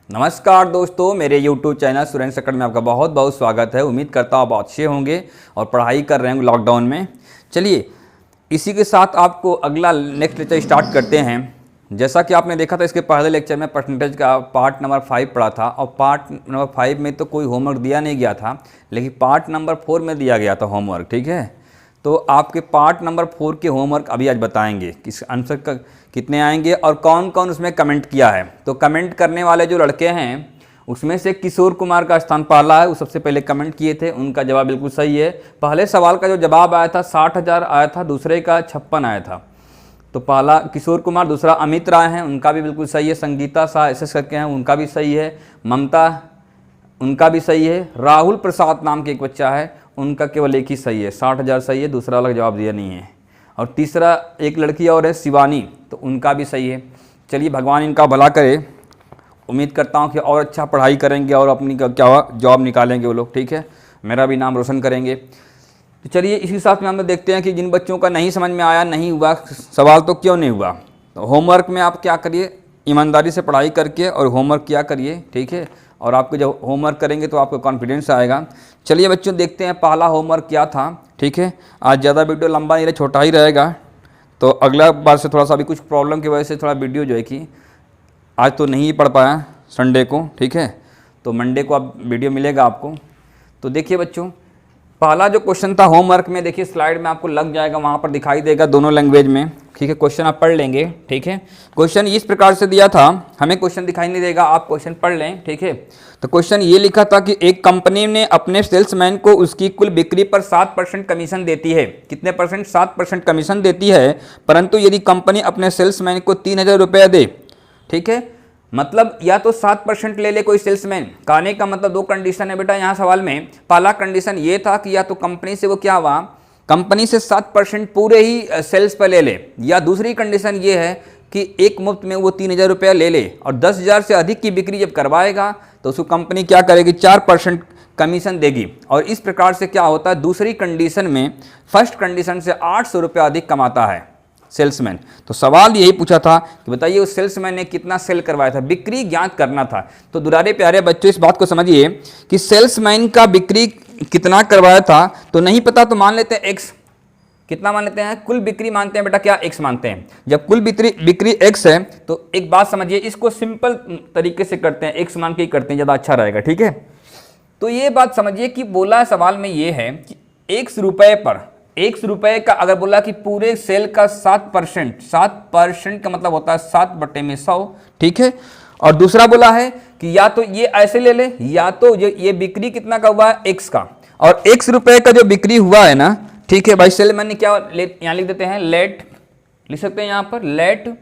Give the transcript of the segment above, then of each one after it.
नमस्कार दोस्तों, मेरे YouTube चैनल सुरेंद्र सकड़ में आपका बहुत बहुत स्वागत है। उम्मीद करता हूँ आप अच्छे होंगे और पढ़ाई कर रहे होंगे लॉकडाउन में। चलिए इसी के साथ आपको अगला नेक्स्ट लेक्चर स्टार्ट करते हैं। जैसा कि आपने देखा था इसके पहले लेक्चर में परसेंटेज का पार्ट नंबर 5 पढ़ा था और पार्ट नंबर 5 में तो कोई होमवर्क दिया नहीं गया था, लेकिन पार्ट नंबर 4 में दिया गया था होमवर्क। ठीक है, तो आपके पार्ट नंबर 4 के होमवर्क अभी आज बताएंगे किस आंसर का कितने आएंगे और कौन कौन उसमें कमेंट किया है। तो कमेंट करने वाले जो लड़के हैं उसमें से किशोर कुमार का स्थान पहला है। वो सबसे पहले कमेंट किए थे, उनका जवाब बिल्कुल सही है। पहले सवाल का जो जवाब आया था 60,000 आया था, दूसरे का 56 आया था। तो पहला किशोर कुमार, दूसरा अमित राय हैं, उनका भी बिल्कुल सही है। संगीता शाह ऐसे करके हैं, उनका भी सही है। ममता, उनका भी सही है। राहुल प्रसाद नाम के एक बच्चा है, उनका केवल एक ही सही है, 60,000 सही है, दूसरा वाला जवाब दिया नहीं है। और तीसरा एक लड़की और है शिवानी, तो उनका भी सही है। चलिए भगवान इनका भला करे। उम्मीद करता हूँ कि और अच्छा पढ़ाई करेंगे और अपनी क्या जॉब निकालेंगे वो लोग। ठीक है, मेरा भी नाम रोशन करेंगे। तो चलिए इसी साथ में हम लोग देखते हैं कि जिन बच्चों का नहीं समझ में आया, नहीं हुआ सवाल, तो क्यों नहीं हुआ। तो होमवर्क में आप क्या करिए, ईमानदारी से पढ़ाई करके और होमवर्क किया करिए। ठीक है, और आपको जब होमवर्क करेंगे तो आपको कॉन्फिडेंस आएगा। चलिए बच्चों देखते हैं पहला होमवर्क क्या था। ठीक है, आज ज़्यादा वीडियो लंबा नहीं रहे, छोटा ही रहेगा। तो अगला बार से थोड़ा सा अभी कुछ प्रॉब्लम की वजह से थोड़ा वीडियो जो है कि आज तो नहीं पढ़ पाया संडे को। ठीक है, तो मंडे को अब वीडियो मिलेगा आपको। तो देखिए बच्चों, पहला जो क्वेश्चन था होमवर्क में, देखिए स्लाइड में आपको लग जाएगा, वहाँ पर दिखाई देगा दोनों लैंग्वेज में। ठीक है, क्वेश्चन आप पढ़ लेंगे। ठीक है, क्वेश्चन इस प्रकार से दिया था, हमें क्वेश्चन दिखाई नहीं देगा, आप क्वेश्चन पढ़ लें। ठीक है, तो क्वेश्चन ये लिखा था कि एक कंपनी ने अपने सेल्समैन को उसकी कुल बिक्री पर 7% कमीशन देती है। कितने परसेंट? 7% कमीशन देती है। परंतु यदि कंपनी अपने सेल्समैन को 3,000 रुपया दे, ठीक है, मतलब या तो 7% ले ले कोई सेल्समैन। कहने का मतलब दो कंडीशन है बेटा यहाँ सवाल में। पहला कंडीशन ये था कि या तो कंपनी से वो क्या हुआ, कंपनी से 7% पूरे ही सेल्स पर ले ले, या दूसरी कंडीशन ये है कि एक मुफ्त में वो 3,000 रुपया ले ले और 10,000 से अधिक की बिक्री जब करवाएगा तो उसको कंपनी क्या करेगी, 4% कमीशन देगी। और इस प्रकार से क्या होता है, दूसरी कंडीशन में फर्स्ट कंडीशन से 800 रुपया अधिक कमाता है सेल्समैन। तो सवाल यही पूछा था कि बताइए उस सेल्समैन ने कितना सेल करवाया था, बिक्री ज्ञात करना था। तो दुलारे प्यारे बच्चों इस बात को समझिए कि सेल्समैन का बिक्री कितना करवाया था, तो नहीं पता तो मान लेते हैं एक्स। कितना मान लेते हैं? कुल बिक्री मानते हैं बेटा, क्या एक्स मानते हैं। जब कुल बिक्री एक्स है तो एक बात समझिए, इसको सिंपल तरीके से करते हैं, एक्स मान के ही करते हैं, ज़्यादा अच्छा रहेगा। ठीक है, तो ये बात समझिए कि बोला सवाल में ये है कि एक्स रुपये पर, एक्स रुपये का अगर बोला कि पूरे सेल का 7% का मतलब होता है 7/100। ठीक है, और दूसरा बोला है कि या तो ये ऐसे ले ले, या तो ये बिक्री कितना का हुआ है, एक्स का। और एक्स रुपये का जो बिक्री हुआ है ना, ठीक है भाई, सेलमैन ने क्या यहाँ लिख देते हैं, लेट लिख सकते हैं यहाँ पर, लेट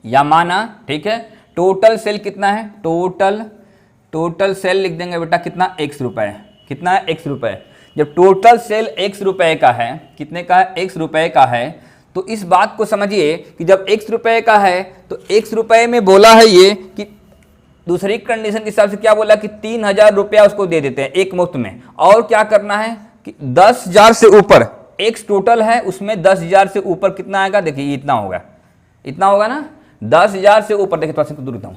या माना। ठीक है, टोटल सेल कितना है, टोटल सेल लिख देंगे बेटा कितना, एक्स रुपये। कितना है, एक्स रुपये। जब टोटल सेल एक्स रुपये का है, कितने का है, एक्स रुपये का है, तो इस बात को समझिए कि जब एक्स रुपये का है तो एक्स रुपये में बोला है ये कि दूसरी कंडीशन के हिसाब से क्या बोला कि 3,000 रुपया उसको दे देते हैं एक मुफ्त में। और क्या करना है कि 10,000 से ऊपर, एक्स टोटल है उसमें 10,000 से ऊपर कितना आएगा, देखिए इतना होगा ना, 10,000 से ऊपर, देखिए थोड़ा सा दूर हूं,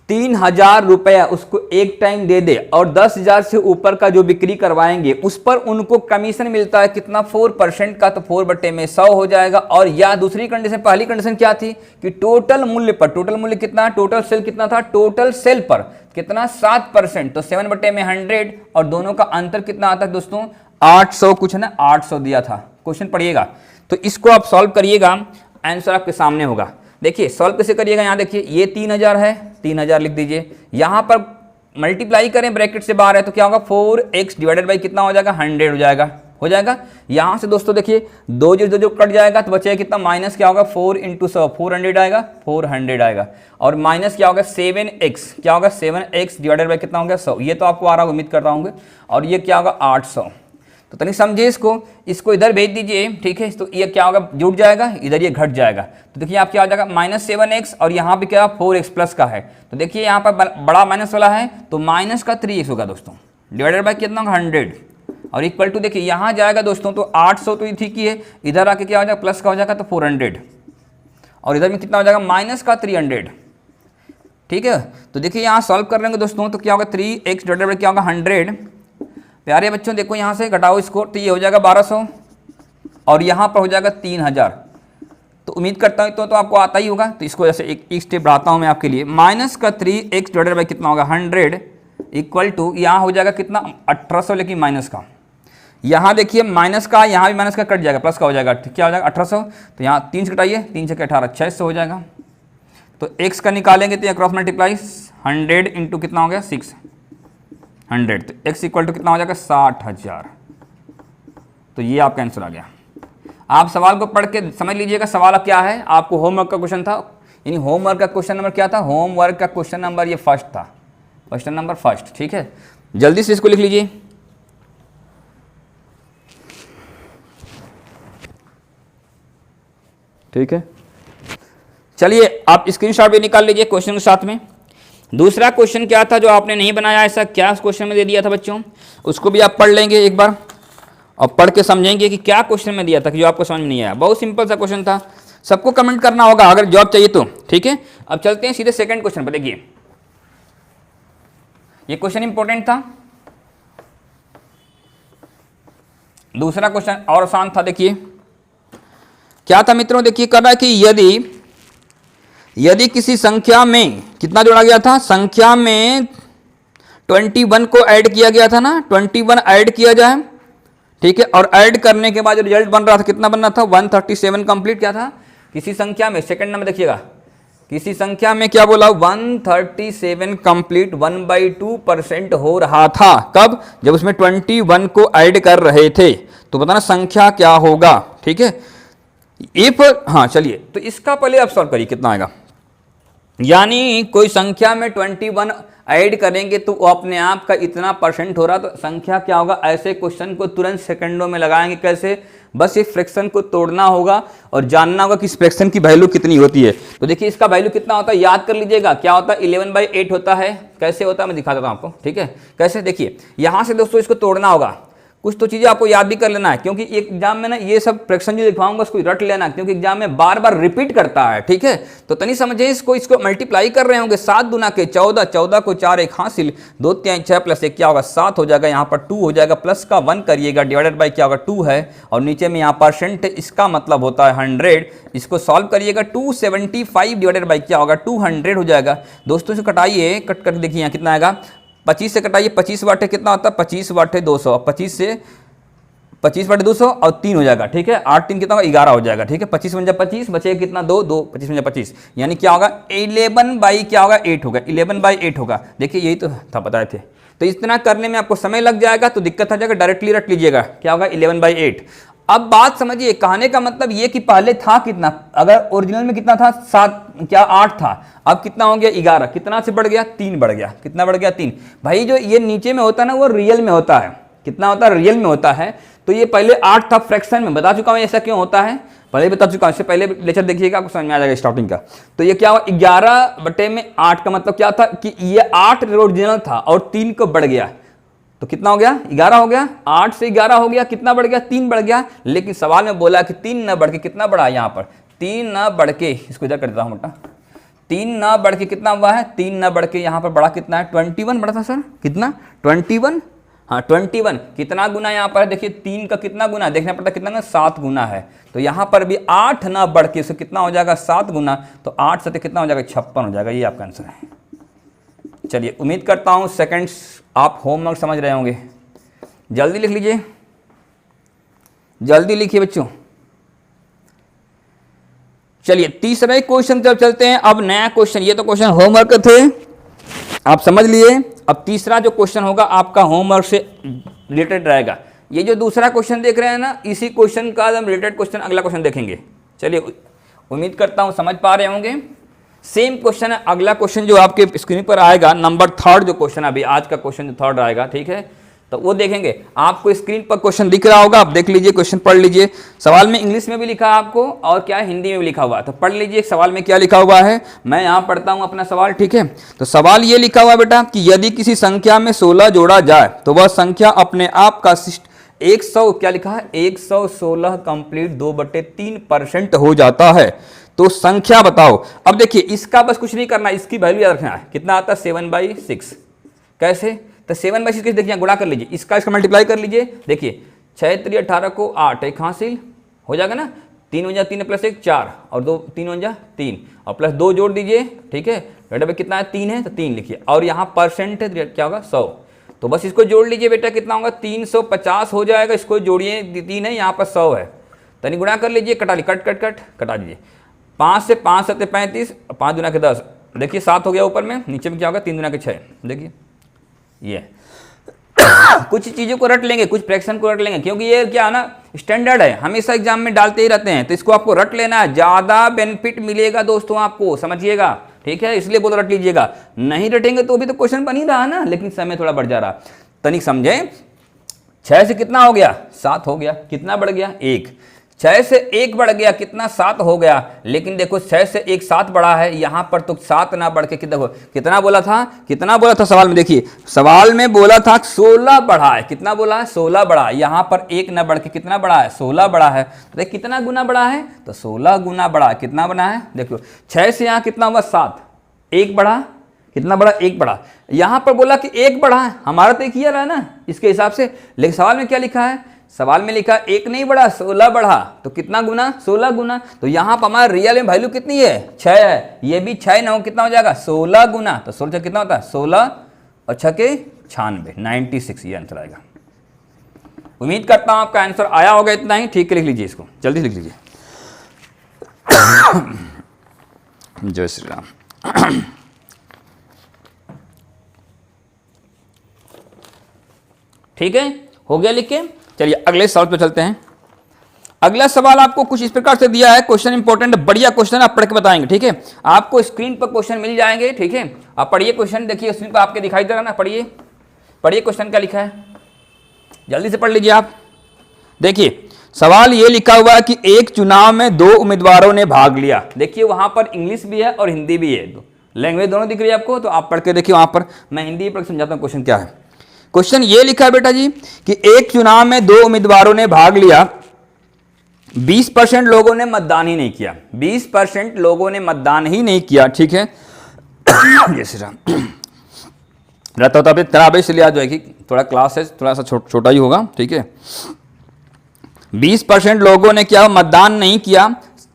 3,000 रुपया उसको एक टाइम दे दे और 10,000 से ऊपर का जो बिक्री करवाएंगे उस पर उनको कमीशन मिलता है कितना, 4% का। तो 4/100 हो जाएगा। और या दूसरी कंडीशन, पहली कंडीशन क्या थी कि टोटल मूल्य पर, टोटल मूल्य कितना, टोटल सेल कितना था, टोटल सेल पर कितना, 7%, तो 7/100। और दोनों का अंतर कितना आता है दोस्तों, 800 कुछ ना, 800 दिया था। क्वेश्चन पढ़िएगा तो इसको आप सॉल्व करिएगा, आंसर आपके सामने होगा। देखिए सॉल्व कैसे करिएगा, यहाँ देखिए ये 3,000 है, 3,000 लिख दीजिए, यहाँ पर मल्टीप्लाई करें, ब्रैकेट से बाहर है तो क्या होगा, 4x डिवाइडेड बाई कितना हो जाएगा, 100 हो जाएगा। यहाँ से दोस्तों देखिए 2 जो कट जाएगा तो बचेगा कितना, माइनस क्या होगा, 4 × 100, 400 आएगा, 400 आएगा। और माइनस क्या होगा, 7x, क्या होगा, 7x डिवाइडेड बाई कितना हो गया, 100। ये तो आपको आ रहा होगा, उम्मीद कर रहा हूँ। और ये क्या होगा, 800। तो तनिक समझिए इसको इधर भेज दीजिए। ठीक है, तो ये क्या होगा, जुड़ जाएगा, इधर ये घट जाएगा। तो देखिए आप क्या हो जाएगा, -7x, और यहाँ पे क्या 4x प्लस का है। तो देखिए यहाँ पर बड़ा माइनस वाला है तो माइनस का 3x होगा दोस्तों, डिवाइडेड बाय कितना, 100। और इक्वल टू देखिए यहाँ जाएगा दोस्तों तो 800 तो ठीक ही है, इधर आके क्या हो जाएगा, प्लस का हो जाएगा तो 400, और इधर में कितना हो जाएगा, माइनस का 300। ठीक है। तो देखिए यहाँ सॉल्व कर लेंगे दोस्तों, तो क्या होगा 3x डिवाइडेड बाई क्या होगा 100। प्यारे बच्चों देखो यहाँ से घटाओ इसको, तो ये हो जाएगा 1200 और यहाँ पर हो जाएगा 3000। तो उम्मीद करता हूँ तो आपको आता ही होगा। तो इसको जैसे एक स्टेप बढ़ाता हूँ मैं आपके लिए, माइनस का 3x डिवाइडेड बाई कितना होगा 100 इक्वल टू यहाँ हो जाएगा कितना 1800, लेकिन माइनस का यहाँ देखिए माइनस का, यहाँ भी माइनस का कट जाएगा, प्लस का हो जाएगा, क्या हो जाएगा 1800। तो यहाँ 3 से कटाइए, 3 से 18 600 हो जाएगा। तो x का निकालेंगे तो क्रॉस मल्टीप्लाई 100 इंटू कितना हो गया 600, तो x इक्वल टू कितना हो जाएगा 60,000। तो ये आपका आंसर आ गया। आप सवाल को पढ़ के समझ लीजिएगा सवाल अब क्या है। आपको होमवर्क का क्वेश्चन था, यानी होमवर्क का क्वेश्चन नंबर क्या था, होमवर्क का क्वेश्चन नंबर ये फर्स्ट था, क्वेश्चन नंबर फर्स्ट। ठीक है, जल्दी से इसको लिख लीजिए। ठीक है, चलिए आप स्क्रीनशॉट भी निकाल लीजिए क्वेश्चन के साथ में। दूसरा क्वेश्चन क्या था जो आपने नहीं बनाया, ऐसा क्या क्वेश्चन में दे दिया था बच्चों, उसको भी आप पढ़ लेंगे एक बार और पढ़ के समझेंगे कि क्या क्वेश्चन में दिया था कि जो आपको समझ में नहीं आया। बहुत सिंपल सा क्वेश्चन था, सबको कमेंट करना होगा अगर जॉब चाहिए तो। ठीक है, अब चलते हैं सीधे सेकंड क्वेश्चन पर। देखिए ये क्वेश्चन इंपॉर्टेंट था, दूसरा क्वेश्चन और आसान था। देखिए क्या था मित्रों, देखिए कर रहा है कि यदि किसी संख्या में कितना जोड़ा गया था, संख्या में 21 को ऐड किया गया था ना, 21 ऐड किया जाए। ठीक है, और ऐड करने के बाद जो रिजल्ट बन रहा था कितना बन रहा था 137 कंप्लीट क्या था, किसी संख्या में, सेकंड नंबर देखिएगा, किसी संख्या में क्या बोला 137 कंप्लीट 1/2% हो रहा था। कब, जब उसमें 21 को ऐड कर रहे थे। तो बताना संख्या क्या होगा। ठीक है, इफ, हाँ चलिए, तो इसका पहले आप सॉल्व करिए कितना आएगा। यानी कोई संख्या में 21 ऐड करेंगे तो वो अपने आप का इतना परसेंट हो रहा, तो संख्या क्या होगा। ऐसे क्वेश्चन को तुरंत सेकंडों में लगाएंगे। कैसे, बस इस फ्रैक्शन को तोड़ना होगा और जानना होगा कि इस फ्रैक्शन की वैल्यू कितनी होती है। तो देखिए इसका वैल्यू कितना होता है, याद कर लीजिएगा, क्या होता है 11/8 होता है। कैसे होता है मैं दिखा देता हूँ आपको। ठीक है, कैसे, देखिए यहाँ से दोस्तों इसको तोड़ना होगा, कुछ तो चीज़ें आपको याद भी कर लेना है, क्योंकि एक एग्जाम में ना ये सब फ्रैक्शन जो दिखवाऊंगा उसको रट लेना, क्योंकि एग्जाम में बार बार रिपीट करता है। ठीक है, तो तनी समझे इसको मल्टीप्लाई कर रहे होंगे, 7 दूना के 14, 14 को 4 एक हासिल, 2 3 6 प्लस 1 क्या होगा 7 हो जाएगा, यहाँ पर 2 हो जाएगा, प्लस का 1 करिएगा, डिवाइडेड बाई क्या होगा 2 है, और नीचे में यहाँ परसेंट इसका मतलब होता है 100। इसको सॉल्व करिएगा, 275 डिवाइडेड बाई क्या होगा 200 हो जाएगा। दोस्तों से कटाइए, कट करके देखिए यहाँ कितना आएगा, 25 से कटाइए, 25 वाटे कितना होता है 25 वाटे 200, 25 से 25 बटे 200 और 3 हो जाएगा। ठीक है, 8 3 कितना होगा 11 हो जाएगा। ठीक है, 25 बन जा 25 बचेगा कितना 2 2, 25 बन जा 25, यानी क्या होगा 11 बाई क्या होगा 8 होगा, 11/8 होगा। देखिए यही तो था, बताए थे। तो इतना करने में आपको समय लग जाएगा तो दिक्कत आ जाएगा, डायरेक्टली रट लीजिएगा, क्या होगा 11/8। अब बात समझिए, कहने का मतलब ये कि पहले था कितना, अगर ओरिजिनल में कितना था 7 क्या 8 था, अब कितना हो गया 11, कितना से बढ़ गया 3 बढ़ गया, कितना बढ़ गया 3। भाई जो ये नीचे में होता है ना वो रियल में होता है, कितना होता है रियल में होता है। तो ये पहले 8 था फ्रैक्शन में, बता चुका हूं ऐसा क्यों होता है, पहले बता चुका हूं, इससे पहले लेक्चर देखिएगा आपको समझ में आ जाएगा स्टार्टिंग का। तो ये क्या हुआ 11/8 का मतलब क्या था कि ये 8 ओरिजिनल था और 3 को बढ़ गया, तो कितना हो गया 11 हो गया, 8 से 11 हो गया, कितना बढ़ गया 3 बढ़ गया। लेकिन सवाल में बोला कि 3 न बढ़ के कितना बढ़ा, यहाँ पर 3 न बढ़ के, इसको इधर कर देता हूं बेटा, 3 न बढ़ के कितना हुआ है 3 न बढ़ के यहाँ पर बढ़ा कितना है 21 बढ़ा था सर, कितना 21, हाँ 21 कितना गुना यहाँ पर देखिए 3 का कितना गुना देखना पड़ता है, कितना ना 7 गुना है। तो यहाँ पर भी 8 ना बढ़ के इसको कितना हो जाएगा 7 गुना, तो 8 से कितना हो जाएगा 56 हो जाएगा। ये आपका आंसर है। चलिए उम्मीद करता हूँ सेकंड्स आप होमवर्क समझ रहे होंगे, जल्दी लिख लीजिए, जल्दी लिखिए बच्चों। चलिए तीसरा क्वेश्चन जब चलते हैं, अब नया क्वेश्चन, ये तो क्वेश्चन होमवर्क थे आप समझ लिए। अब तीसरा जो क्वेश्चन होगा आपका होमवर्क से रिलेटेड रहेगा। ये जो दूसरा क्वेश्चन देख रहे हैं ना, इसी क्वेश्चन का हम रिलेटेड क्वेश्चन अगला क्वेश्चन देखेंगे। चलिए उम्मीद करता हूँ समझ पा रहे होंगे। सेम क्वेश्चन है अगला क्वेश्चन जो आपके स्क्रीन पर आएगा, नंबर 3 जो क्वेश्चन अभी आज का क्वेश्चन जो 3 आएगा, ठीक है, तो वो देखेंगे। आपको स्क्रीन पर क्वेश्चन दिख रहा होगा, आप देख लीजिए, क्वेश्चन पढ़ लीजिए। सवाल में इंग्लिश में भी लिखा है आपको और क्या हिंदी में भी लिखा हुआ है, तो पढ़ लीजिए सवाल में क्या लिखा हुआ है। मैं यहाँ पढ़ता हूँ अपना सवाल, ठीक है। तो सवाल ये लिखा हुआ है बेटा कि यदि किसी संख्या में 16 जोड़ा जाए तो वह संख्या अपने आप का 100 क्या लिखा है 116 कंप्लीट 2/3% हो जाता है। तो संख्या बताओ। अब देखिए इसका बस कुछ नहीं करना, इसकी वैल्यू याद रखना है। कितना आता है 7/6। कैसे? तो 7/6 कैसे? देखिए गुणा कर लीजिए, इसका मल्टीप्लाई कर लीजिए। देखिए 6 3 18 को 8 एक हासिल हो जाएगा ना, 3 × 3 + 1 4 और 2 3 × 3 और प्लस 2 जोड़ दीजिए। ठीक है, बेटा भाई कितना है 3 है तो 3 लिखिए और यहाँ परसेंट है क्या होगा 100। तो बस इसको जोड़ लीजिए बेटा, कितना होगा 350 हो जाएगा। इसको जोड़िए, 3 है यहाँ पर 100 है, तनी गुणा कर लीजिए, कटा ली कट कट कट कटा दीजिए। 5 से 5 7 35, 5 दूना के 10, देखिए 7 हो गया ऊपर में, नीचे में क्या होगा 3 दूना के 6। देखिए ये कुछ चीज़ों को रट लेंगे, कुछ फ्रैक्शन को रट लेंगे, क्योंकि ये क्या है ना स्टैंडर्ड है, हमेशा एग्जाम में डालते ही रहते हैं, तो इसको आपको रट लेना है, ज़्यादा बेनिफिट मिलेगा दोस्तों आपको, समझिएगा। ठीक है, इसलिए बोल रट लीजिएगा, नहीं रटेंगे तो भी तो क्वेश्चन बन ही रहा ना, लेकिन समय थोड़ा बढ़ जा रहा। तनिक समझे, 6 से कितना हो गया 7 हो गया, कितना बढ़ गया 1, 6 से 1 बढ़ गया, कितना 7 हो गया। लेकिन देखो 6 से 1 7 बढ़ा है, यहाँ पर तो 7 ना बढ़ के देखो कितना बोला था, कितना बोला था सवाल में। देखिए सवाल में बोला था 16 बढ़ा है, कितना बोला है 16 बढ़ा है, यहाँ पर 1 ना बढ़ के कितना बढ़ा है 16 बढ़ा है। तो देख कितना गुना बढ़ा है, तो 16 गुना बढ़ा, कितना बना है देखो 6 से यहाँ कितना हुआ 7, 1 बढ़ा, कितना बढ़ा 1 बढ़ा, यहाँ पर बोला कि 1 बढ़ा है, हमारा तो एक ही रहा ना इसके हिसाब से। लेकिन सवाल में क्या लिखा है, सवाल में लिखा 1 नहीं बढ़ा 16 बढ़ा, तो कितना गुना 16 गुना। तो यहाँ पर हमारा रियल में वैल्यू कितनी है 6 है, ये भी 6 ना हो कितना हो जाएगा 16 गुना, तो 16 कितना होता है 16 और 6 के 96, 96 ये आंसर आएगा। उम्मीद करता हूँ आपका आंसर आया होगा, इतना ही। ठीक है, लिख लीजिए इसको, जल्दी लिख लीजिए। जय श्री राम। ठीक है, हो गया लिख के। चलिए अगले सवाल पे चलते हैं। अगला सवाल आपको कुछ इस प्रकार से दिया है, क्वेश्चन इंपॉर्टेंट, बढ़िया क्वेश्चन, आप पढ़ के बताएंगे। ठीक है, आपको स्क्रीन पर क्वेश्चन मिल जाएंगे। ठीक है, आप पढ़िए क्वेश्चन, देखिए स्क्रीन पर आपके दिखाई दे रहा ना, पढ़िए पढ़िए क्वेश्चन क्या लिखा है, जल्दी से पढ़ लीजिए आप। देखिए सवाल ये लिखा हुआ है कि एक चुनाव में 2 उम्मीदवारों ने भाग लिया। देखिए वहां पर इंग्लिश भी है और हिंदी भी है, लैंग्वेज दोनों दिख रही है आपको, तो आप पढ़ के देखिए वहां पर, मैं हिंदी पढ़ के समझाता हूँ क्वेश्चन क्या है। क्वेश्चन ये लिखा है बेटा जी कि एक चुनाव में 2 उम्मीदवारों ने भाग लिया, 20% लोगों ने मतदान ही नहीं किया, 20% लोगों ने मतदान ही नहीं किया। ठीक है, जैसे रहता होता अपने तराबे इसलिए आज जाएगी, थोड़ा क्लास है थोड़ा सा छोटा ही होगा। ठीक है, 20% लोगों ने क्या मतदान नहीं किया,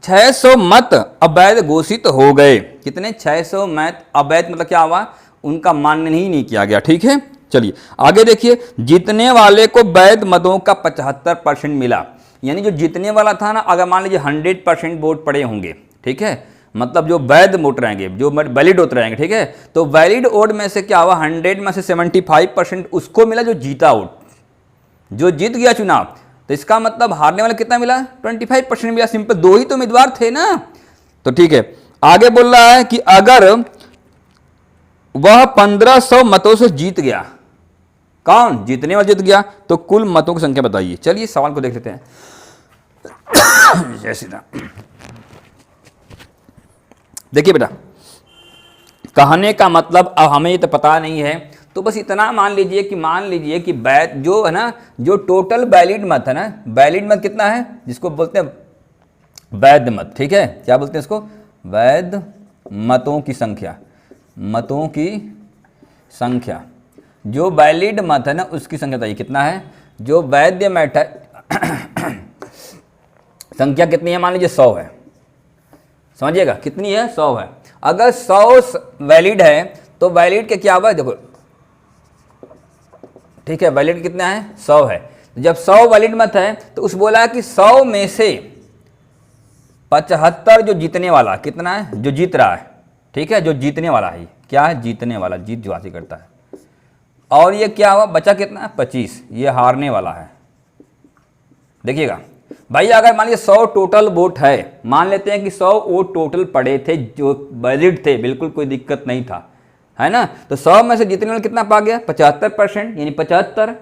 600 मत अवैध घोषित हो गए। कितने 600 मत अवैध, मतलब क्या हुआ उनका मान्य ही नहीं किया गया। ठीक है, चलिए आगे देखिए, जीतने वाले को वैध मतों का 75% मिला। यानी जो जीतने वाला था ना, अगर मान लीजिए 100% वोट पड़े होंगे, ठीक है, मतलब जो वैध वोट रहेंगे, जो वैलिड वोट रहेंगे, ठीक है, तो वैलिड वोट में से क्या हुआ 100 में से 75% उसको मिला जो जीता वोट, जो जीत गया चुनाव। तो इसका मतलब हारने वाला कितना मिला 25% मिला। सिंपल, 2 ही तो उम्मीदवार थे ना। तो ठीक है, आगे बोल रहा है कि अगर वह 1500 मतों से जीत गया, कौन जीतने वाला जीत गया, तो कुल मतों की संख्या बताइए। चलिए सवाल को देख लेते हैं। जय श्री राम। देखिए बेटा, कहने का मतलब, अब हमें ये तो पता नहीं है, तो बस इतना मान लीजिए कि वैध जो है ना, जो टोटल वैलिड मत है ना, वैलिड मत कितना है, जिसको बोलते हैं वैध मत। ठीक है, क्या बोलते हैं इसको, वैध मतों की संख्या, मतों की संख्या, जो वैलिड मत है ना उसकी संख्या बताइए कितना है। जो वैध मत है संख्या कितनी है, मान लीजिए 100 है, समझिएगा कितनी है 100 है। अगर 100 वैलिड है तो वैलिड के क्या हुआ देखो, ठीक है, वैलिड कितना है 100 है। जब 100 वैलिड मत है तो उस बोला कि 100 में से 75 जो जीतने वाला, कितना है जो जीत रहा है, ठीक है, जो जीतने वाला है, क्या है जीतने वाला, जीत जो हासिल करता है। और ये क्या हुआ बचा कितना है 25, ये हारने वाला है। देखिएगा भाई, अगर मान लीजिए 100 टोटल वोट है, मान लेते हैं कि 100 वोट टोटल पड़े थे जो वैलिड थे, बिल्कुल कोई दिक्कत नहीं था, है ना, तो 100 में से जीतने वाला कितना पा गया 75%, यानी 75,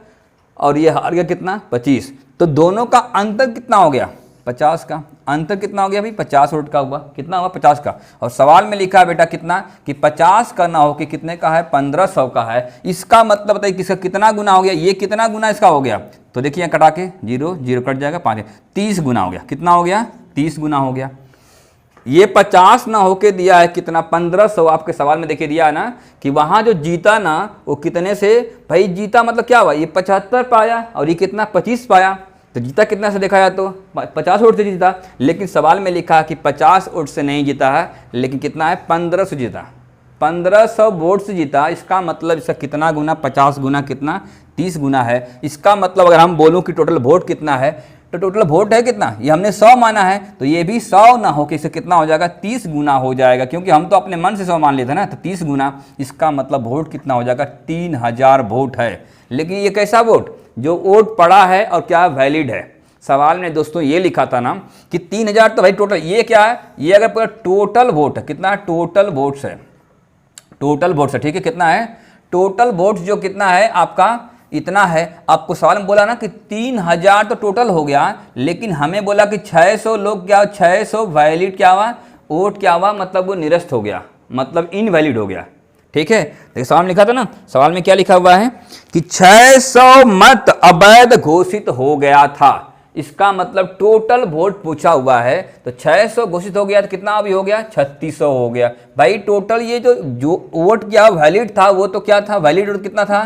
और ये हार गया कितना 25। तो दोनों का अंतर कितना हो गया 50 का, अंतर कितना हो गया भाई 50 वोट का हुआ, कितना हुआ 50 का। और सवाल में लिखा है बेटा कितना कि 50 का ना हो कि कितने का है 1500 का है। इसका मतलब बताइए किसका कितना गुना हो गया, ये कितना गुना इसका हो गया। तो देखिए कटा के 0 0 कट जाएगा 5, 30 गुना हो गया। कितना हो गया 30 गुना हो गया। ये 50 ना होके दिया है कितना 1500, आपके सवाल में देखिए दिया है ना कि वहां जो जीता ना वो कितने से, भाई जीता मतलब क्या हुआ, ये 75 पाया और ये कितना 25 पाया, तो जीता कितना से देखा जाए तो 50 वोट से जीता। लेकिन सवाल में लिखा कि 50 वोट से नहीं जीता है, लेकिन कितना है 1500 जीता, 1500 वोट से जीता। इसका मतलब इसका कितना गुना, 50 गुना कितना 30 गुना है। इसका मतलब अगर हम बोलूं कि टोटल वोट कितना है, तो टोटल वोट है कितना, ये हमने 100 माना है, तो ये भी 100 ना हो कि इससे कितना हो जाएगा 30 गुना हो जाएगा, क्योंकि हम तो अपने मन से 100 मान लेते हैं ना, तो 30 गुना। इसका मतलब वोट कितना हो जाएगा 3000 वोट है। लेकिन ये कैसा वोट, जो वोट पड़ा है और क्या वैलिड है। सवाल में दोस्तों ये लिखा था ना कि 3000, तो भाई टोटल ये क्या है, ये अगर पूरा टोटल वोट है, कितना टोटल वोट्स है, टोटल वोट्स है, ठीक है, कितना है टोटल वोट्स, जो कितना है आपका इतना है। आपको सवाल में बोला ना कि 3000 तो टोटल हो गया, लेकिन हमें बोला कि 600 लोग क्या, 600 वैलिड क्या हुआ, वोट क्या हुआ, मतलब वो निरस्त हो गया, मतलब इनवैलिड हो गया, ठीक है। देखिए सवाल में लिखा था ना, सवाल में क्या लिखा हुआ है कि 600 मत अवैध घोषित हो गया था। इसका मतलब टोटल वोट पूछा हुआ है, तो 600 घोषित हो गया, तो कितना अभी हो गया 3600 हो गया। भाई टोटल ये जो वोट क्या वैलिड था, वो तो क्या था, वैलिड वोट कितना था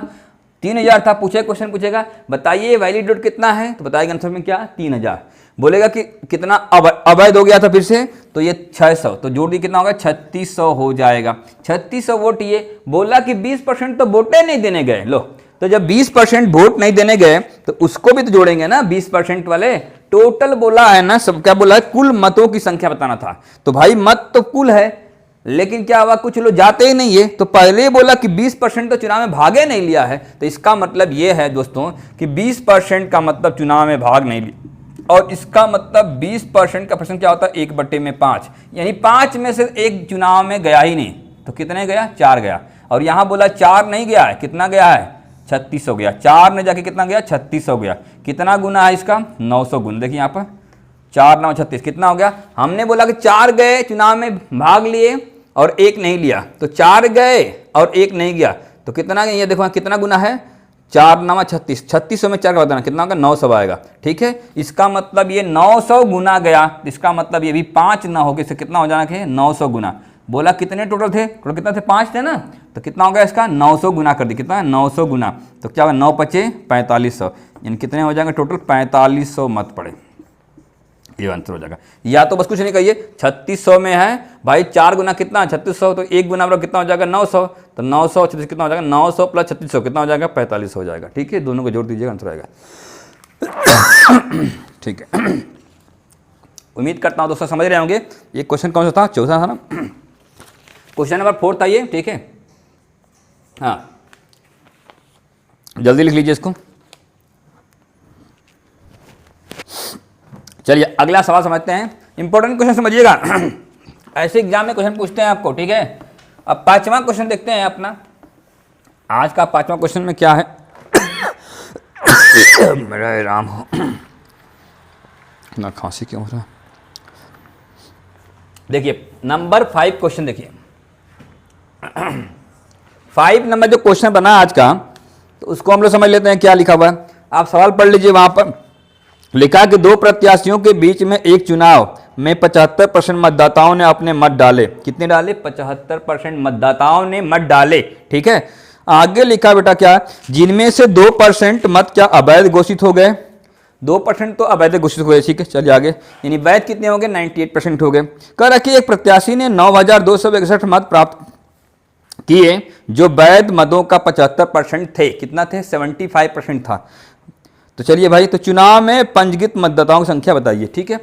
3000 था। पूछे क्वेश्चन पूछेगा बताइए वैलिड वोट कितना है, तो बताएगा आंसर में क्या 3000। बोलेगा कि कितना अवैध हो गया था फिर से, तो ये 600, तो जोड़ दी कितना होगा 3600 हो जाएगा। 3600 वोट, ये बोला कि 20% तो वोटे नहीं देने गए। लो, तो जब 20% वोट नहीं देने गए तो उसको भी तो जोड़ेंगे ना 20% वाले। टोटल बोला है ना, सब क्या बोला है, कुल मतों की संख्या बताना था। तो भाई मत तो कुल है, लेकिन क्या हुआ कुछ लोग जाते ही नहीं है, तो पहले ही बोला कि 20% तो चुनाव में भागे नहीं लिया है। तो इसका मतलब ये है दोस्तों कि 20% का मतलब चुनाव में भाग नहीं लिया, और इसका मतलब 20% का प्रश्न क्या होता है 1/5, यानी 5 में से एक चुनाव में गया ही नहीं। तो कितने गया 4 गया, और यहां बोला 4 नहीं गया है, कितना गया है 36 हो गया। 4 ने जाके कितना गया 36 हो गया। कितना गुना है इसका 900 गुना। देखिए यहाँ पर 4 9 36 कितना हो गया। हमने बोला कि 4 गए चुनाव में भाग लिए और 1 नहीं लिया, तो 4 गए और 1 नहीं गया, तो कितना गया, ये देखो कितना गुना है 4 9 36, 3600 में 4 का बताना कितना होगा 900 आएगा, ठीक है। इसका मतलब ये 900 गुना गया। इसका मतलब ये भी 5 ना हो गए, इससे कितना हो जाना है 900 गुना। बोला कितने टोटल थे, टोटल कितना थे 5 थे ना, तो कितना हो गया इसका 900 गुना कर दी, कितना 900 गुना, तो क्या होगा 9 5 4500, यानी कितने हो जाएंगे टोटल 4500 मत पड़े। ये आंसर हो जाएगा। या तो बस कुछ नहीं कहिए 3600 में है भाई 4 गुना कितना 3600, तो 1 गुना बराबर कितना हो जाएगा 900, तो 900 36 कितना हो जाएगा 900 प्लस 3600 कितना हो जाएगा 45 हो जाएगा, ठीक है। दोनों को जोड़ दीजिएगा आंसर आएगा, ठीक है। उम्मीद करता हूँ दोस्तों समझ रहे होंगे। ये क्वेश्चन कौन सा था, चौथा था ना, क्वेश्चन नंबर 4 था ये, ठीक है। हाँ जल्दी लिख लीजिए इसको। चलिए अगला सवाल समझते हैं। इंपॉर्टेंट क्वेश्चन समझिएगा, ऐसे एग्जाम में क्वेश्चन पूछते हैं आपको, ठीक है। अब 5वां क्वेश्चन देखते हैं अपना। आज का 5वां क्वेश्चन में क्या है, मेरा राम हो ना, खांसी क्यों हो रहा है। देखिए नंबर 5 क्वेश्चन देखिए। 5 नंबर जो क्वेश्चन बना आज का, तो उसको हम लोग समझ लेते हैं क्या लिखा हुआ है। आप सवाल पढ़ लीजिए। वहां पर लिखा कि 2 प्रत्याशियों के बीच में एक चुनाव में 75% मतदाताओं ने अपने मत डाले। कितने डाले 75% मतदाताओं ने मत डाले, ठीक है। आगे लिखा बेटा क्या, जिनमें से 2% मत क्या अवैध घोषित हो गए। 2% तो अवैध घोषित हुए, ठीक है। चलिए आगे, यानी वैध कितने हो गए 98% हो गए। कह रखिए एक प्रत्याशी ने 9261 मत प्राप्त किए जो वैध मतों का 75% थे। कितना थे 75% था। तो चलिए भाई, तो चुनाव में पंजीकृत मतदाताओं की संख्या बताइए, ठीक है।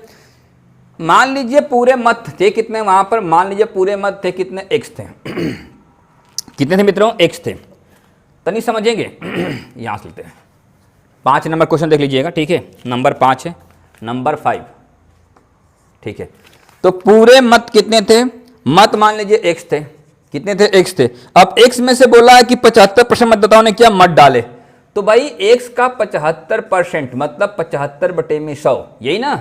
मान लीजिए पूरे मत थे कितने वहां पर, मान लीजिए पूरे मत थे कितने x थे। कितने थे मित्रों x थे, तो नहीं समझेंगे। यहां से लेते हैं 5 नंबर क्वेश्चन देख लीजिएगा, ठीक है। नंबर 5 है, नंबर 5, ठीक है। तो पूरे मत कितने थे, मत मान लीजिए x थे, कितने थे x थे। अब x में से बोला है कि 75% मतदाताओं ने क्या मत डाले, तो भाई x का 75% मतलब 75/100, यही ना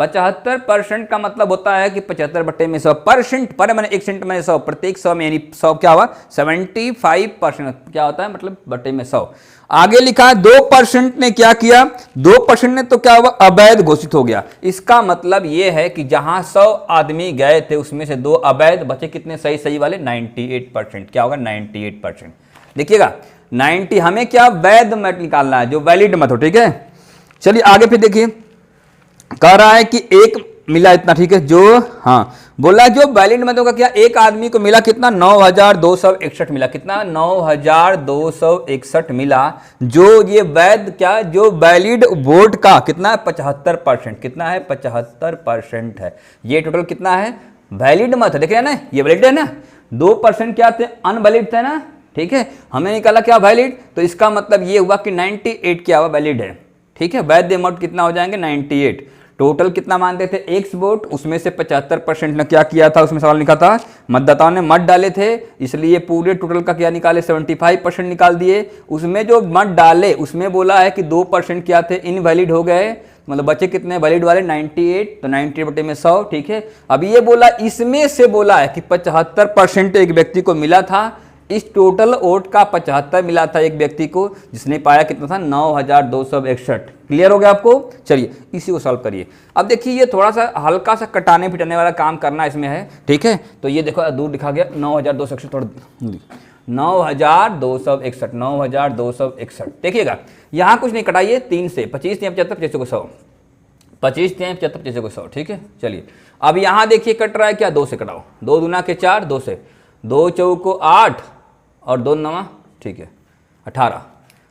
75% का मतलब होता है कि 75 बट्टे में 100%, पर मैंने 1 सेंट में 100, प्रत्येक 100 में यानी 100 क्या हुआ 75% क्या होता है मतलब बट्टे में 100। आगे लिखा है 2% ने क्या किया, 2% ने तो क्या हुआ अवैध घोषित हो गया। इसका मतलब यह है कि जहां 100 आदमी गए थे उसमें से 2 अवैध बचे, कितने सही सही वाले 98%। क्या होगा 98%। देखिएगा 90 हमें क्या वैध मत निकालना है, जो वैलिड मत हो, ठीक है। चलिए आगे फिर देखिए, कह रहा है कि एक मिला इतना, ठीक है, जो हाँ बोला जो वैलिड मतों का क्या एक आदमी को मिला कितना 9261 मिला, कितना 9261 मिला, जो ये वैध क्या जो वैलिड वोट का कितना 75%, कितना है 75% है। ये टोटल कितना है वैलिड मत, देख रहे हैं ना, ये वैलिड है ना, 2% क्या थे अनवैलिड थे ना, ठीक है। हमने निकाला क्या वैलिड, तो इसका मतलब ये हुआ कि 98 क्या हुआ वैलिड है, ठीक है। वैध अमाउंट कितना हो जाएंगे 98। टोटल कितना मानते थे X वोट, उसमें से 75% ने क्या किया था, उसमें सवाल लिखा था मतदाताओं ने मत डाले थे, इसलिए पूरे टोटल का क्या निकाले 75% निकाल दिए। उसमें जो मत डाले उसमें बोला है कि 2% क्या थे इनवैलिड हो गए, मतलब बचे कितने वैलिड वाले 98, तो 98 बटे में 100, ठीक है। अब ये बोला इसमें से बोला है कि 75% एक व्यक्ति को मिला था, इस टोटल वोट का 75 मिला था एक व्यक्ति को, जिसने पाया कितना था 9261। क्लियर हो गया आपको। चलिए इसी को सॉल्व करिए। अब देखिए ये थोड़ा सा हल्का सा कटाने पिटाने वाला काम करना इसमें है, ठीक है। तो ये देखो दूर लिखा गया 9261, थोड़ा 9261, 9261। देखिएगा यहाँ कुछ नहीं कटाइए, 3 से 25 3 75 25 को 100, 25 3 75 25 को 100, ठीक है। चलिए अब यहाँ देखिए कट रहा है क्या, 2 से कटाओ, 2 दूना के 4, 2 से 2 चौको 8 और 2 नवा, ठीक है 18।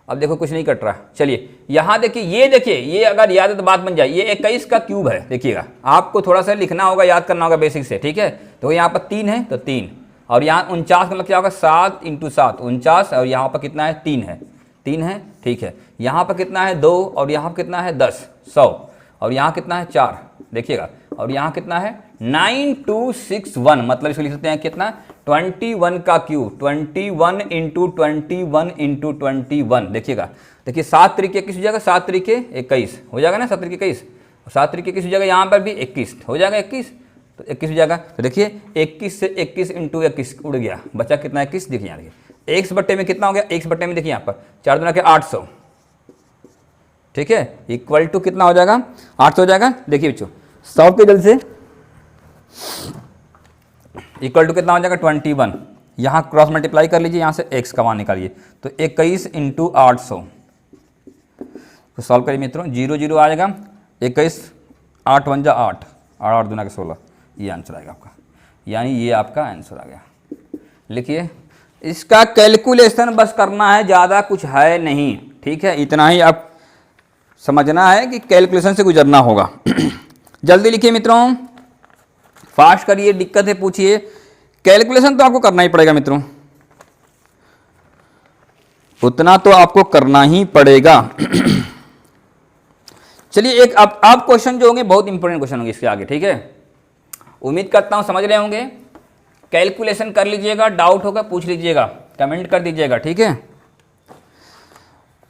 अब देखो कुछ नहीं कट रहा। चलिए यहाँ देखिए, ये देखिए ये अगर याद है तो बात बन जाए, ये 21 का क्यूब है। देखिएगा आपको थोड़ा सा लिखना होगा, याद करना होगा बेसिक से, ठीक है। तो यहाँ पर 3 है तो 3, और यहाँ 49 का मतलब क्या होगा 7 × 7 49, और यहाँ पर कितना है 3 है, 3 है, ठीक है। यहाँ पर कितना है 2, और यहाँ पर कितना है 10 100, और यहाँ कितना है 4, देखिएगा, और यहाँ कितना है 9261, मतलब इसको लिख सकते हैं कितना 21 का क्यूब, 21 × 21 × 21। देखिएगा देखिए 7 तरीके किस हो जाएगा, 7 तरीके 21 हो जाएगा ना, 7 तरीके 21, और 7 तरीके किस हो जाएगा, यहाँ पर भी 21 हो जाएगा, 21 तो 21 हो जाएगा। तो देखिए 21 से 21 × 21 उड़ गया, बचा कितना 21, देखिए यहाँ देखिए x बट्टे में कितना हो गया, x बट्टे में देखिए यहाँ पर 4 दूना के 800, ठीक है, इक्वल टू कितना हो जाएगा 800 हो जाएगा। देखिए बच्चों 100 के जल से इक्वल टू कितना हो जाएगा 21, यहाँ क्रॉस मल्टीप्लाई कर लीजिए, यहाँ से x का मान निकालिए, तो 21 × 800 तो सॉल्व करिए मित्रों, 0 0 आ जाएगा, 21 8 1 जा 8 और 8 दूना के 16, ये आंसर आएगा आपका, यानी ये आपका आंसर आ गया। लिखिए इसका कैलकुलेशन बस करना है, ज़्यादा कुछ है नहीं, ठीक है, इतना ही आप समझना है कि कैलकुलेशन से गुजरना होगा। जल्दी लिखिए मित्रों, फास्ट करिए, दिक्कत है पूछिए, कैलकुलेशन तो आपको करना ही पड़ेगा मित्रों, उतना तो आपको करना ही पड़ेगा। चलिए एक अब क्वेश्चन जो होंगे बहुत इंपॉर्टेंट क्वेश्चन होंगे इसके आगे, ठीक है। उम्मीद करता हूं समझ रहे होंगे, कैलकुलेशन कर लीजिएगा, डाउट होगा पूछ लीजिएगा, कमेंट कर दीजिएगा, ठीक है।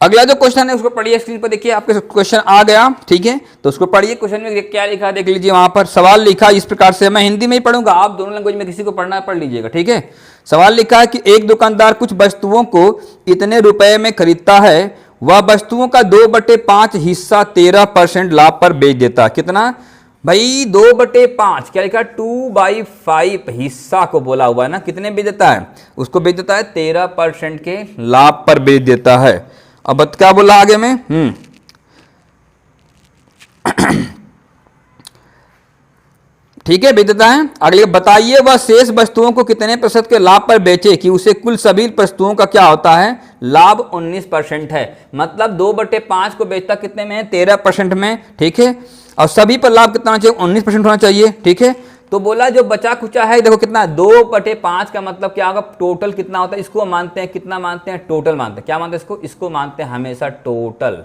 अगला जो क्वेश्चन है उसको पढ़िए, स्क्रीन पर देखिए आपके क्वेश्चन आ गया, ठीक है। तो उसको पढ़िए, क्वेश्चन में क्या लिखा है देख लीजिए, वहां पर सवाल लिखा इस प्रकार से, मैं हिंदी में ही पढ़ूंगा, आप दोनों लैंग्वेज में किसी को पढ़ना है पढ़ लीजिएगा, ठीक है। सवाल लिखा है कि एक दुकानदार कुछ वस्तुओं को इतने रुपए में खरीदता है, वह वस्तुओं का 2/5 हिस्सा 13% लाभ पर बेच देता है। कितना भाई 2/5, क्या लिखा 2/5 हिस्सा को बोला हुआ है ना, कितने बेच देता है, उसको बेच देता है 13% के लाभ पर बेच देता है। अब क्या बोला आगे में, ठीक है बेच देता है। अगले बताइए वह शेष वस्तुओं को कितने प्रतिशत के लाभ पर बेचे कि उसे कुल सभी वस्तुओं का क्या होता है लाभ 19% है। मतलब 2/5 को बेचता कितने में, 13% में, ठीक है, और सभी पर लाभ कितना होना चाहिए 19% होना चाहिए, ठीक है। तो बोला जो बचा खुचा है देखो कितना 2/5 का मतलब क्या होगा, टोटल कितना होता है, इसको मानते हैं कितना मानते हैं टोटल मानते हैं, क्या मानते हैं इसको मानते हैं हमेशा टोटल,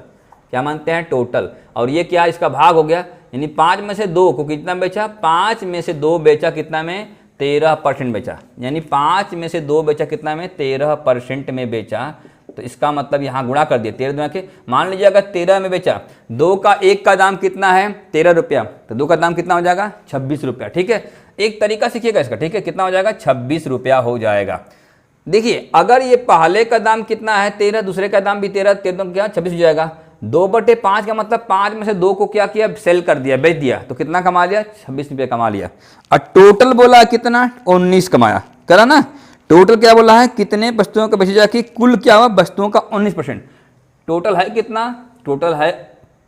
क्या मानते हैं टोटल। और ये क्या इसका भाग हो गया, यानी 5 में से 2 को कितना बेचा, 5 में से 2 बेचा कितना में 13% बेचा, यानी 5 में से 2 बेचा कितना में 13% में बेचा, तो इसका मतलब यहाँ गुणा कर दिया 13 दूना के, मान लीजिए अगर 13 में बेचा, 2 का 1 का दाम कितना है 13 रुपया, तो 2 का दाम कितना हो जाएगा 26 रुपया। ठीक है, एक तरीका सीखिएगा इसका। ठीक है, कितना हो जाएगा 26 रुपया हो जाएगा। देखिए अगर ये पहले का दाम कितना है 13, दूसरे का दाम भी 13, 13 क्या 26 हो जाएगा। 2/5 का मतलब 5 में से 2 को क्या किया सेल कर दिया, बेच दिया, तो कितना कमा लिया 26 रुपये कमा लिया। और टोटल बोला कितना 19 कमाया, करा ना। टोटल क्या बोला है कितने वस्तुओं का बेची जाके कुल क्या हुआ वस्तुओं का 19%। टोटल है कितना, टोटल है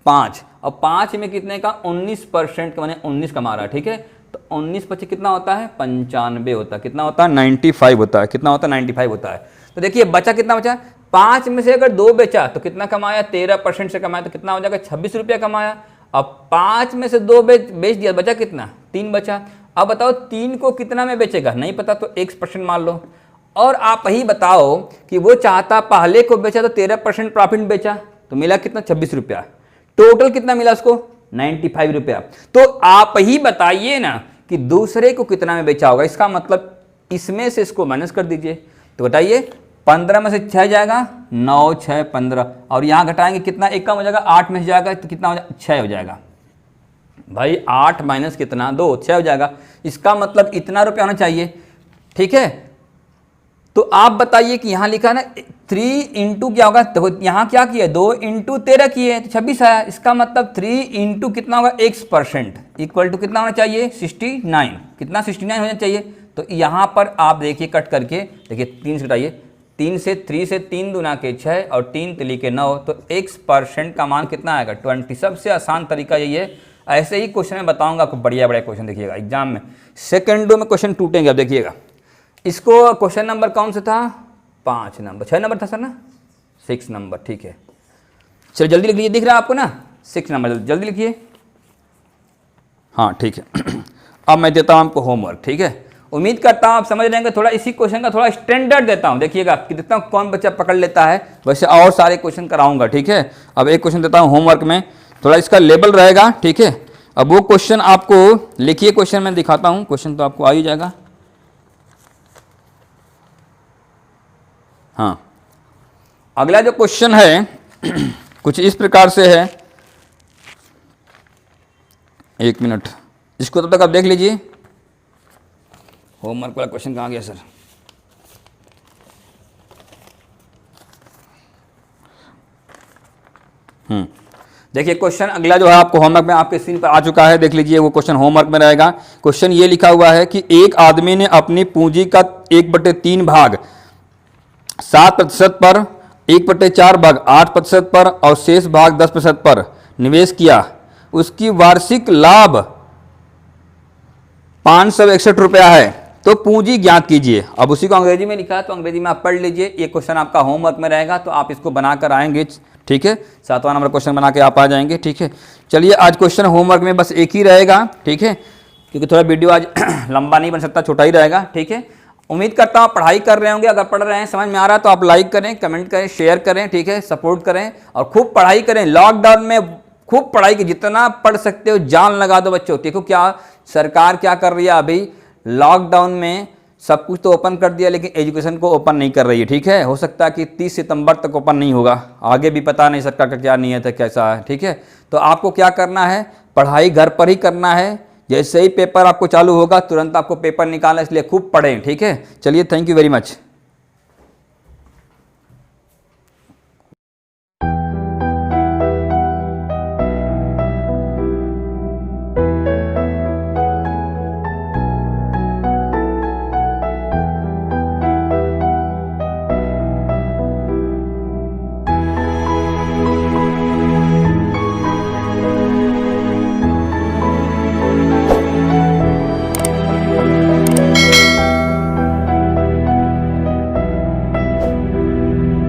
5, और 5 में कितने का 19% का, मैंने 19 कमा रहा है। ठीक है, तो 19 पच्चीस कितना होता है 95 होता है, कितना होता है 95 होता है, कितना होता है 95 होता है। तो देखिए बचा कितना बचा, 5 में से अगर 2 बेचा तो कितना कमाया 13% से कमाया, तो कितना हो जाएगा 26 रुपया कमाया। अब 5 में से 2 बेच दिया, बचा कितना 3 बचा। अब बताओ 3 को कितना में बेचेगा, नहीं पता तो 1% मान लो। और आप ही बताओ कि वो चाहता पहले को बेचा तो 13% प्रॉफिट बेचा, तो मिला कितना 26 रुपया। टोटल कितना मिला उसको 95 रुपया। तो आप ही बताइए ना कि दूसरे को कितना में बेचा होगा। इसका मतलब इसमें से इसको माइनस कर दीजिए, तो बताइए 15 में से 6 जाएगा 9 6 15, और यहाँ घटाएंगे कितना, एक कम हो जाएगा 8 में से जाएगा तो कितना हो जाएगा 6 हो जाएगा। भाई 8 माइनस कितना 2 6 हो जाएगा। इसका मतलब इतना रुपया होना चाहिए। ठीक है, तो आप बताइए कि यहाँ लिखा ना 3 इंटू क्या होगा, तो यहाँ क्या किया 2 इंटू 13 किए तो 26 आया। इसका मतलब 3 इंटू कितना होगा x% इक्वल टू कितना होना चाहिए 69, कितना 69 होना चाहिए। तो यहाँ पर आप देखिए कट करके देखिए 3 से घटाइए, 3 से 3 दूना के 6 और 3 तिली के 9, तो x% का मान कितना आएगा 20। सबसे आसान तरीका यही है। ऐसे ही क्वेश्चन मैं बताऊंगा आपको, बढ़िया बढ़िया क्वेश्चन देखिएगा एग्जाम में, सेकंडों में क्वेश्चन टूटेंगे। अब देखिएगा इसको क्वेश्चन नंबर कौन सा था 5 नंबर 6 नंबर था सर ना 6 नंबर। ठीक है, चलिए जल्दी लिख लीजिए, दिख रहा है आपको ना 6 नंबर, जल्दी लिखिए। हाँ ठीक है अब मैं देता हूँ आपको होमवर्क। ठीक है, उम्मीद करता हूँ आप समझ लेंगे। थोड़ा इसी क्वेश्चन का थोड़ा स्टैंडर्ड देता हूँ, देखिएगा कि देखता हूँ कौन बच्चा पकड़ लेता है, वैसे और सारे क्वेश्चन कराऊंगा। ठीक है, अब एक क्वेश्चन देता हूँ होमवर्क में, थोड़ा इसका लेवल रहेगा। ठीक है, अब वो क्वेश्चन आपको लिखिए, क्वेश्चन मैं दिखाता हूँ, क्वेश्चन तो आपको आ ही जाएगा। हाँ, अगला जो क्वेश्चन है कुछ इस प्रकार से है, 1 मिनट, इसको तब तक आप देख लीजिए। होमवर्क वाला क्वेश्चन कहाँ गया सर, देखिए क्वेश्चन अगला जो है आपको होमवर्क में आपके स्क्रीन पर आ चुका है, देख लीजिए। वो क्वेश्चन होमवर्क में रहेगा। क्वेश्चन ये लिखा हुआ है कि एक आदमी ने अपनी पूंजी का 1/3 भाग 7% पर, 1/4 भाग 8% पर और शेष भाग 10% पर निवेश किया। उसकी वार्षिक लाभ 561 रुपया है, तो पूंजी ज्ञात कीजिए। अब उसी को अंग्रेजी में लिखा है, तो अंग्रेजी में आप पढ़ लीजिए। ये क्वेश्चन आपका होमवर्क में रहेगा, तो आप इसको बनाकर आएंगे। ठीक है, 7वां नंबर क्वेश्चन बना के आप आ जाएंगे। ठीक है, चलिए आज क्वेश्चन होमवर्क में बस एक ही रहेगा। ठीक है, क्योंकि थोड़ा वीडियो आज लंबा नहीं बन सकता, छोटा ही रहेगा। ठीक है, उम्मीद करता हूँ पढ़ाई कर रहे होंगे। अगर पढ़ रहे हैं, समझ में आ रहा है, तो आप लाइक करें, कमेंट करें, शेयर करें। ठीक है, सपोर्ट करें और खूब पढ़ाई करें। लॉकडाउन में खूब पढ़ाई की, जितना पढ़ सकते हो जान लगा दो बच्चों। देखो क्या सरकार क्या कर रही है अभी, लॉकडाउन में सब कुछ तो ओपन कर दिया, लेकिन एजुकेशन को ओपन नहीं कर रही है। ठीक है, हो सकता है कि 30 सितंबर तक ओपन नहीं होगा, आगे भी पता नहीं सरकार का क्या नियत है, कैसा है। ठीक है, तो आपको क्या करना है, पढ़ाई घर पर ही करना है। जैसे ही पेपर आपको चालू होगा तुरंत आपको पेपर निकालना, इसलिए खूब पढ़ें। ठीक है, चलिए, थैंक यू वेरी मच।